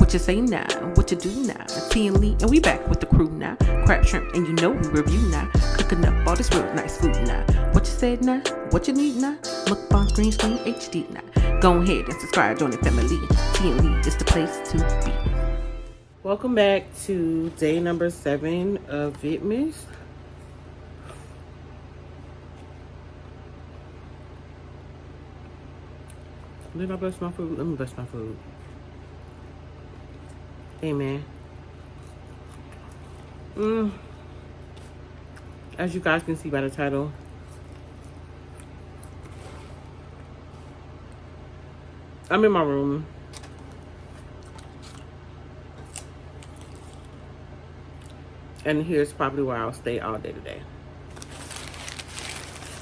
What you say now? What you do now? T&Leetv, and we back with the crew now. Crab shrimp, and you know we review now. Cooking up all this real nice food now. What you said now? What you need now? Mukbang green screen HD now. Go ahead and subscribe, join the family. T&Leetv is the place to be. Welcome back to day number 7 of Vidmas. Did I bless my food? Let me bless my food. Amen. As you guys can see by the title, I'm in my room. And here's probably where I'll stay all day today.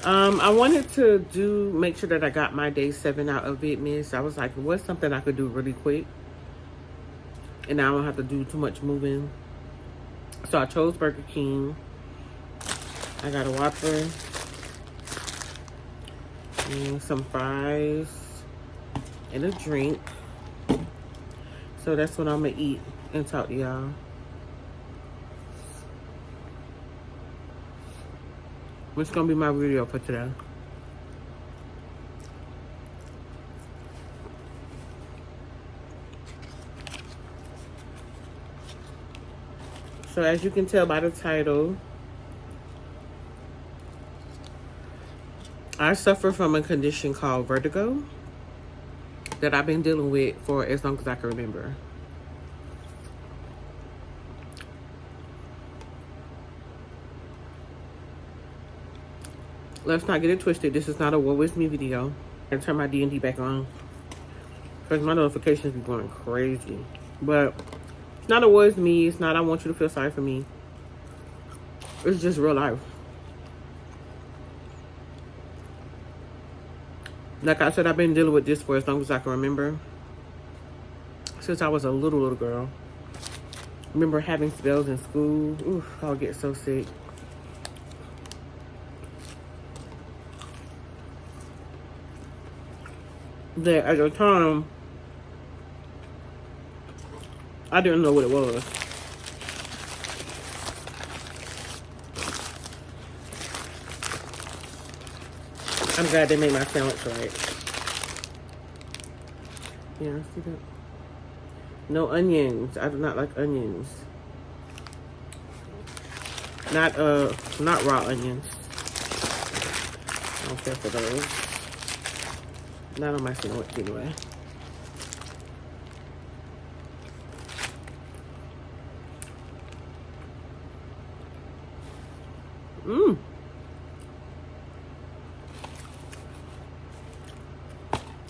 I wanted to make sure that I got my day 7 out of Vidmas. I was like, what's something I could do really quick? And I don't have to do too much moving. So I chose Burger King. I got a Whopper. And some fries. And a drink. So that's what I'm going to eat and talk to y'all. What's going to be my video for today? So as you can tell by the title, I suffer from a condition called vertigo that I've been dealing with for as long as I can remember. Let's not get it twisted. This is not a woe is me video. I turn my D&D back on because my notifications be going crazy. But it's not a woe is me. It's not I want you to feel sorry for me. It's just real life. Like I said, I've been dealing with this for as long as I can remember. Since I was a little girl. I remember having spells in school. Oof, I'll get so sick. That at the time, I didn't know what it was. I'm glad they made my sandwich right. Yeah, see that? No onions. I do not like onions. Not raw onions. I don't care for those. Not on my sandwich anyway.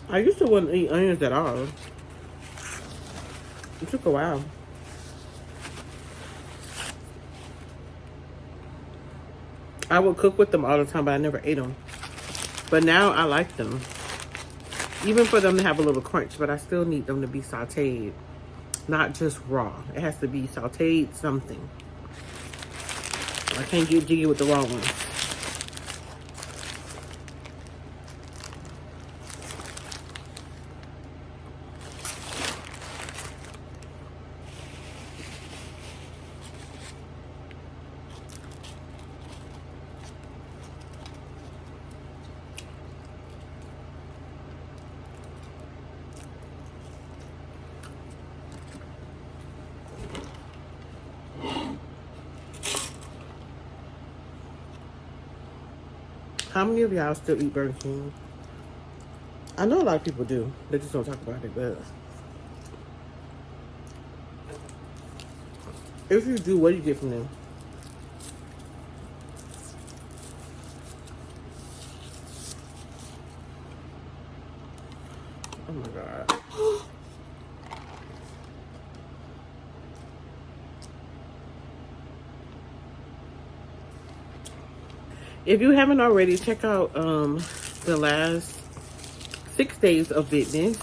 I used to want to eat onions at all. It took a while. I would cook with them all the time, but I never ate them. But now I like them. Even for them to have a little crunch, but I still need them to be sauteed. Not just raw. It has to be sauteed something. I can't get jiggy with the raw ones. How many of y'all still eat Burger King? I know a lot of people do. They just don't talk about it, but if you do, what do you get from them? Oh my God. If you haven't already, check out the last 6 days of Vidmas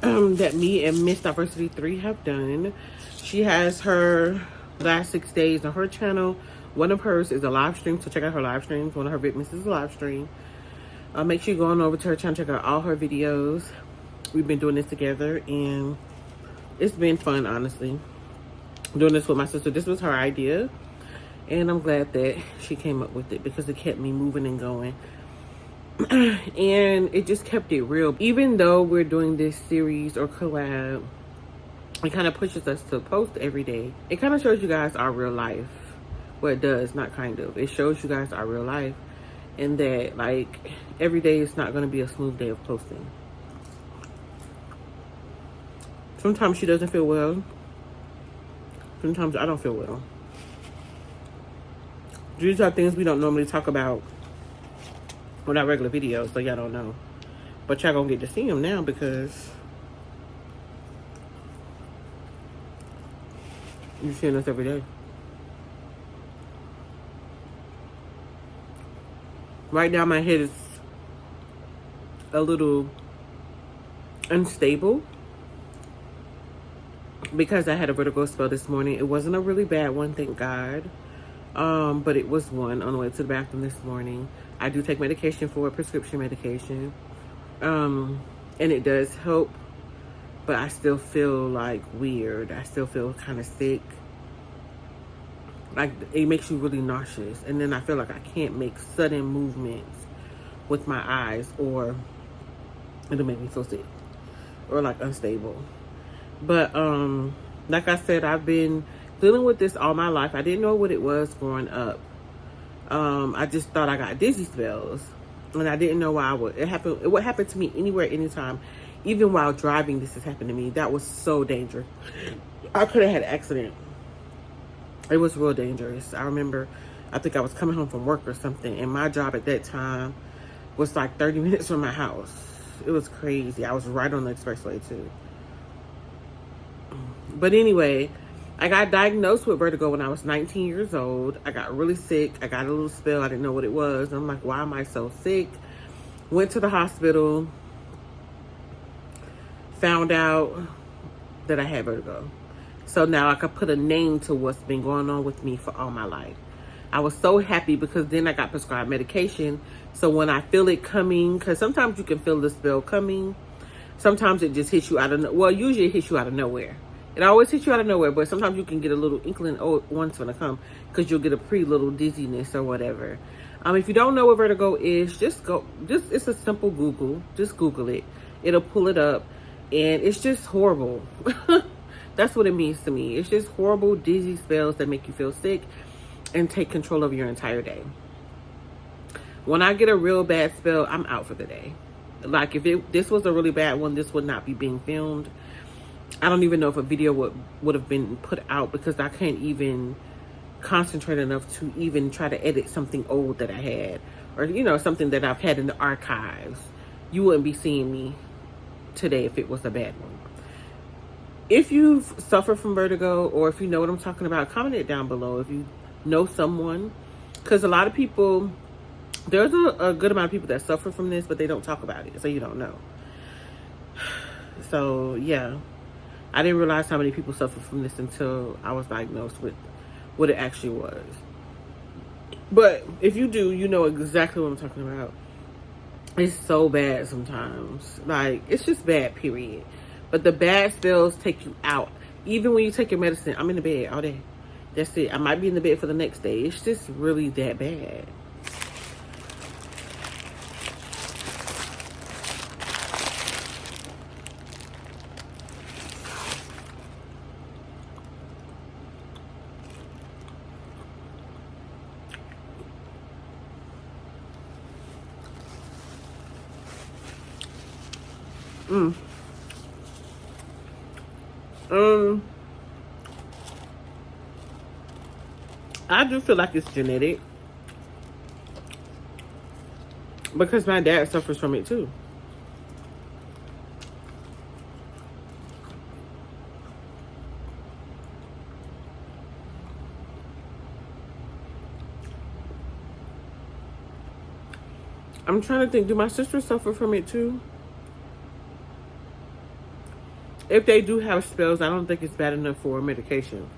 that me and Miss Diversity 3 have done. She has her last 6 days on her channel. One of hers is a live stream, so check out her live streams. One of her Vidmas is a live stream. Make sure you go on over to her channel, check out all her videos. we've been doing this together, and it's been fun, honestly. Doing this with my sister. This was her idea, and I'm glad that she came up with it because it kept me moving and going. And it just kept it real. Even though we're doing this series or collab, it kind of pushes us to post every day. It kind of shows you guys our real life. Well, it does, not kind of. It shows you guys our real life, and that like every day is not going to be a smooth day of posting. Sometimes she doesn't feel well. Sometimes I don't feel well. These are things we don't normally talk about on our regular videos, so y'all don't know. But y'all gonna get to see them now because you're seeing us every day. Right now my head is a little unstable because I had a vertigo spell this morning. It wasn't a really bad one, thank God. But it was one on the way to the bathroom this morning. I do take medication for it, prescription medication. And it does help, but I still feel like weird. I still feel kind of sick. Like it makes you really nauseous. And then I feel like I can't make sudden movements with my eyes, or it'll make me feel sick or like unstable. But like I said, I've been dealing with this all my life. I didn't know what it was growing up. I just thought I got dizzy spells, and I didn't know why it would happen to me anywhere, anytime. Even while driving, this has happened to me. That was so dangerous. I could have had an accident. It was real dangerous. I remember, I think I was coming home from work or something, and my job at that time was like 30 minutes from my house. It was crazy. I was right on the expressway too. But anyway, I got diagnosed with vertigo when I was 19 years old. I got really sick. I got a little spell. I didn't know what it was. I'm like, why am I so sick? Went to the hospital. Found out that I had vertigo. So now I could put a name to what's been going on with me for all my life. I was so happy because then I got prescribed medication. So when I feel it coming, because sometimes you can feel the spell coming. Sometimes it just hits you out of, well, usually it hits you out of nowhere. It always hits you out of nowhere, but sometimes you can get a little inkling, oh, one's gonna come, because you'll get a little dizziness or whatever. If you don't know what vertigo is, it's a simple Google. Just Google it. It'll pull it up, and it's just horrible. That's what it means to me. It's just horrible, dizzy spells that make you feel sick and take control of your entire day. When I get a real bad spell, I'm out for the day. Like if this was a really bad one, this would not be being filmed. I don't even know if a video would have been put out because I can't even concentrate enough to even try to edit something old that I had, or you know, something that I've had in the archives. You wouldn't be seeing me today if it was a bad one. If you've suffered from vertigo, or if you know what I'm talking about, comment it down below. If you know someone, because a lot of people, there's a good amount of people that suffer from this, but they don't talk about it, so you don't know. So yeah, I didn't realize how many people suffer from this until I was diagnosed with what it actually was. But if you do, you know exactly what I'm talking about. It's so bad sometimes. Like, it's just bad, period. But the bad spells take you out. Even when you take your medicine, I'm in the bed all day. That's it. I might be in the bed for the next day. It's just really that bad. I do feel like it's genetic because my dad suffers from it too. I'm trying to think, do my sisters suffer from it too? If they do have spells, I don't think it's bad enough for medication.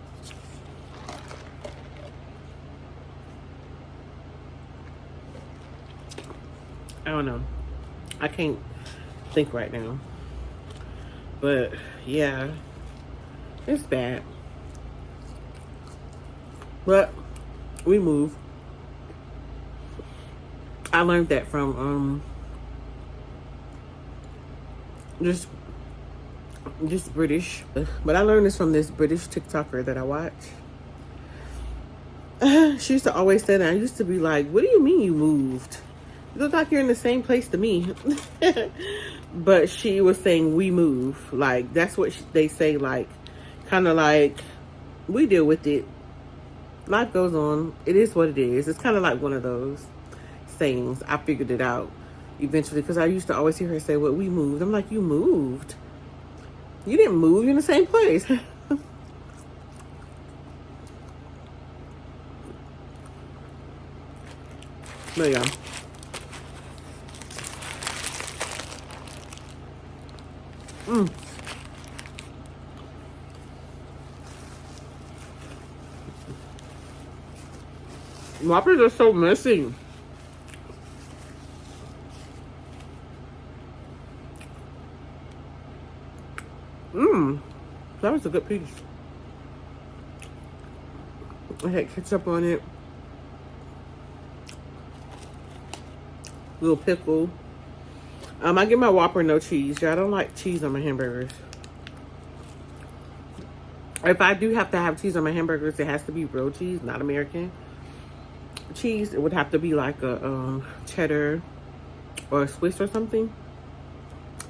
I don't know. I can't think right now. But yeah, it's bad. But we move. I learned that from just British, but I learned this from this British TikToker that I watch. She used to always say that. I used to be like, what do you mean you moved? You look like you're in the same place to me. But she was saying we move. Like, that's what they say, like, kind of like, we deal with it. Life goes on. It is what it is. It's kind of like one of those sayings. I figured it out eventually because I used to always hear her say, well, we moved. I'm like, you moved? You didn't move. You're in the same place. But yeah. Whoppers are so messy. That was a good piece. I had ketchup on it. Little pickle. I get my Whopper no cheese. Yeah, I don't like cheese on my hamburgers. If I do have to have cheese on my hamburgers, it has to be real cheese, not American cheese. It would have to be like a cheddar or a Swiss or something.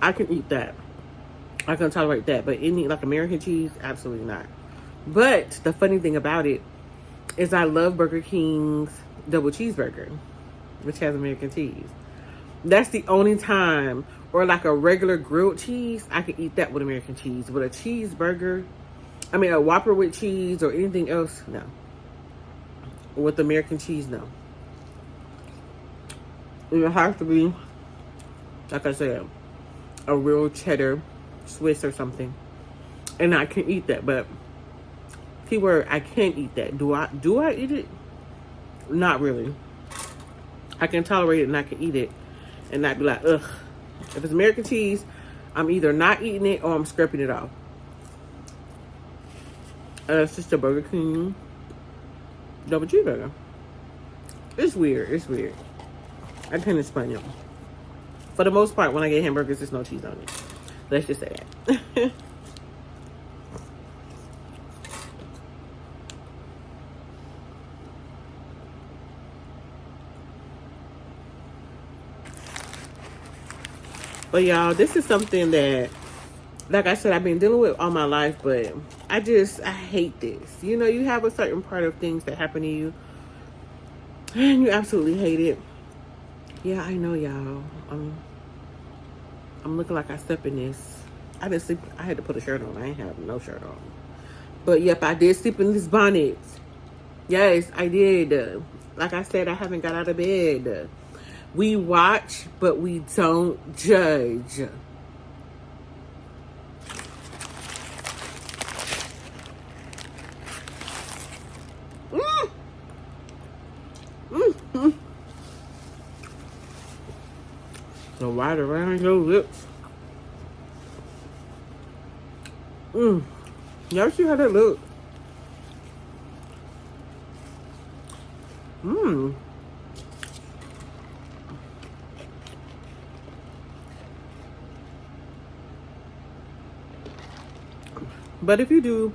I can eat that. I can tolerate that. But any like American cheese, absolutely not. But the funny thing about it is I love Burger King's double cheeseburger, which has American cheese. That's the only time, or like a regular grilled cheese, I can eat that with American cheese. But a cheeseburger, I mean a Whopper with cheese or anything else, no. With American cheese, no. It has to be, like I said, a real cheddar, Swiss or something. And I can eat that, but keyword, I can't eat that. Do I eat it? Not really. I can tolerate it and I can eat it and not be like, ugh. If it's American cheese, I'm either not eating it or I'm scraping it off. It's just a Burger King double cheeseburger. It's weird. It's weird. I can't explain it. For the most part, when I get hamburgers, there's no cheese on it. Let's just say that. But y'all, this is something that, like I said, I've been dealing with all my life, but I hate this. You know, you have a certain part of things that happen to you, and you absolutely hate it. Yeah, I know, y'all. I'm looking like I slept in this. I didn't sleep. I had to put a shirt on. I ain't have no shirt on. But yep, I did sleep in this bonnet. Yes, I did. Like I said, I haven't got out of bed. We watch, but we don't judge. So right around your lips. Y'all see how that look? But if you do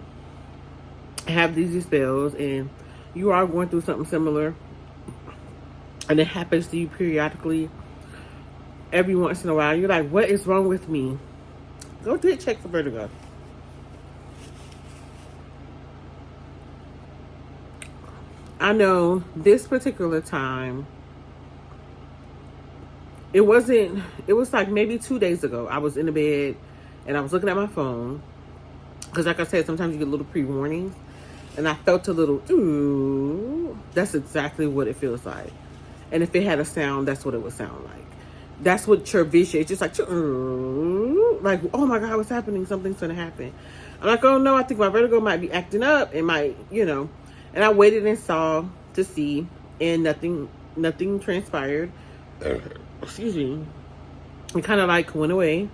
have these spells and you are going through something similar and it happens to you periodically, every once in a while, you're like, what is wrong with me? Go get checked for vertigo. I know this particular time, it was like maybe 2 days ago. I was in the bed and I was looking at my phone. Because like I said, sometimes you get little pre-warnings. And I felt a little, ooh. That's exactly what it feels like. And if it had a sound, that's what it would sound like. That's what your vision, it's just like, ooh, like, oh my God, what's happening? Something's going to happen. I'm like, oh no, I think my vertigo might be acting up. It might, you know. And I waited and saw to see. And nothing transpired. Excuse me. It kind of like went away. And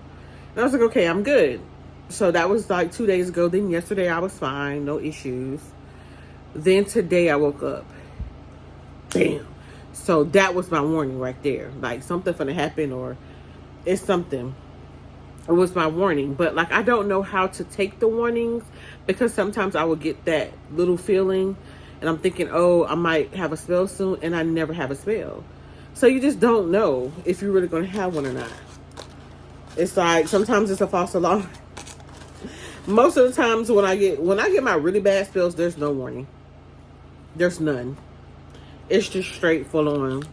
I was like, okay, I'm good. So that was like 2 days ago. Then yesterday I was fine, no issues. Then today I woke up. Bam. So that was my warning right there. Like something gonna happen, or it's something. It was my warning. But like I don't know how to take the warnings, because sometimes I will get that little feeling and I'm thinking, oh, I might have a spell soon, and I never have a spell. So you just don't know if you're really gonna have one or not. It's like sometimes it's a false alarm. Most of the times when I get my really bad spells, there's no warning. There's none. It's just straight full on.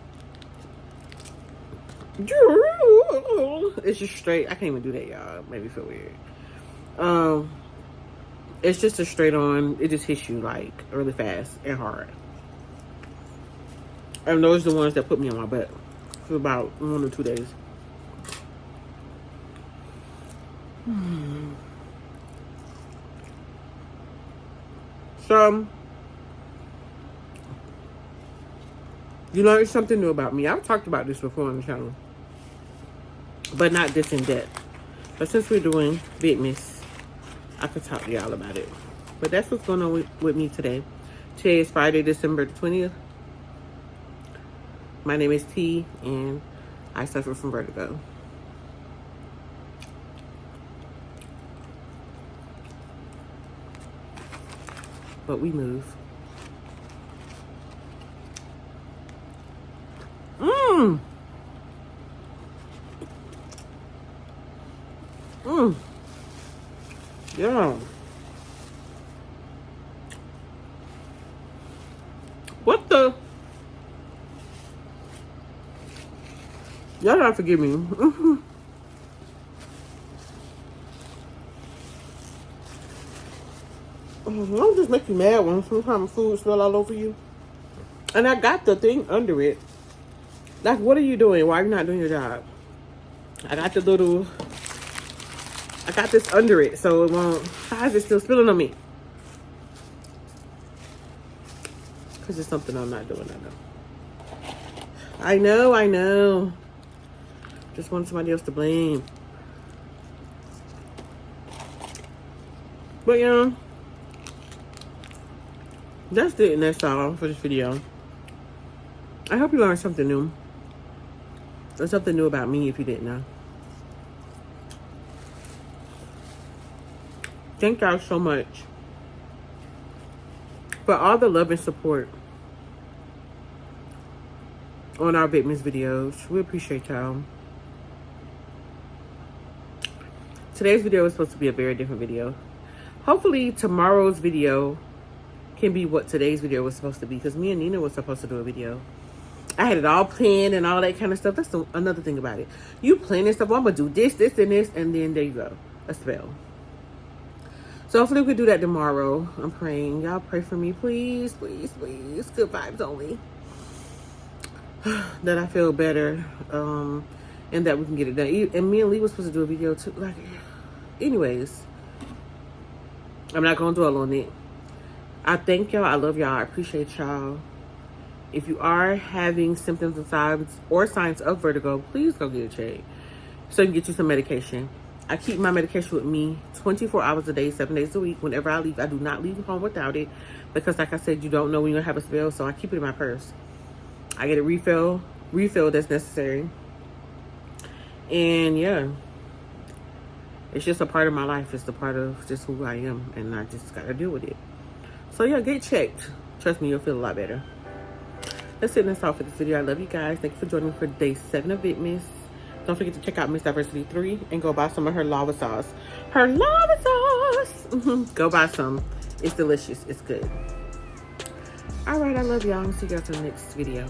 It's just straight. I can't even do that, y'all. It made me feel weird. It's just a straight on. It just hits you like really fast and hard. And those are the ones that put me on my butt for about 1 or 2 days. So, you learned something new about me. I've talked about this before on the channel, but not this in depth. But since we're doing Vidmas, I could talk to y'all about it. But that's what's going on with me today. Today is Friday, December 20th. My name is T, and I suffer from vertigo. But we move. Yeah. What the? Y'all gotta forgive me. Don't just make you mad when sometimes food smell all over you. And I got the thing under it. Like, what are you doing? Why are you not doing your job? I got this under it, so it won't. Why is it still spilling on me? Because it's something I'm not doing, I know. Just want somebody else to blame. But yeah, that's it, and that's all for this video. I hope you learned something new. There's something new about me if you didn't know. Thank y'all so much for all the love and support on our Vidmas videos. We appreciate y'all. Today's video is supposed to be a very different video. Hopefully tomorrow's video can be what today's video was supposed to be, because me and Nina was supposed to do a video. I had it all planned and all that kind of stuff. That's another thing about it. You planning stuff. Well, I'm going to do this, this, and this, and then there you go. A spell. So hopefully we can do that tomorrow. I'm praying. Y'all pray for me, please, please, please. Good vibes only. That I feel better. And that we can get it done. And me and Lee was supposed to do a video too. Like, anyways. I'm not going to dwell on it. I thank y'all. I love y'all. I appreciate y'all. If you are having symptoms and signs of vertigo, please go get a check so you can get you some medication. I keep my medication with me 24 hours a day, 7 days a week. Whenever I leave, I do not leave home without it, because like I said, you don't know when you're gonna have a spell, so I keep it in my purse. I get a refill that's necessary. And yeah, it's just a part of my life. It's a part of just who I am, and I just gotta deal with it. So yeah, get checked. Trust me, you'll feel a lot better. That's it. That's all for this video. I love you guys. Thank you for joining me for day 7 of Vidmas. Don't forget to check out Miss Diversity 3 and go buy some of her lava sauce. Go buy some. It's delicious. It's good. All right. I love y'all. See you guys in the next video.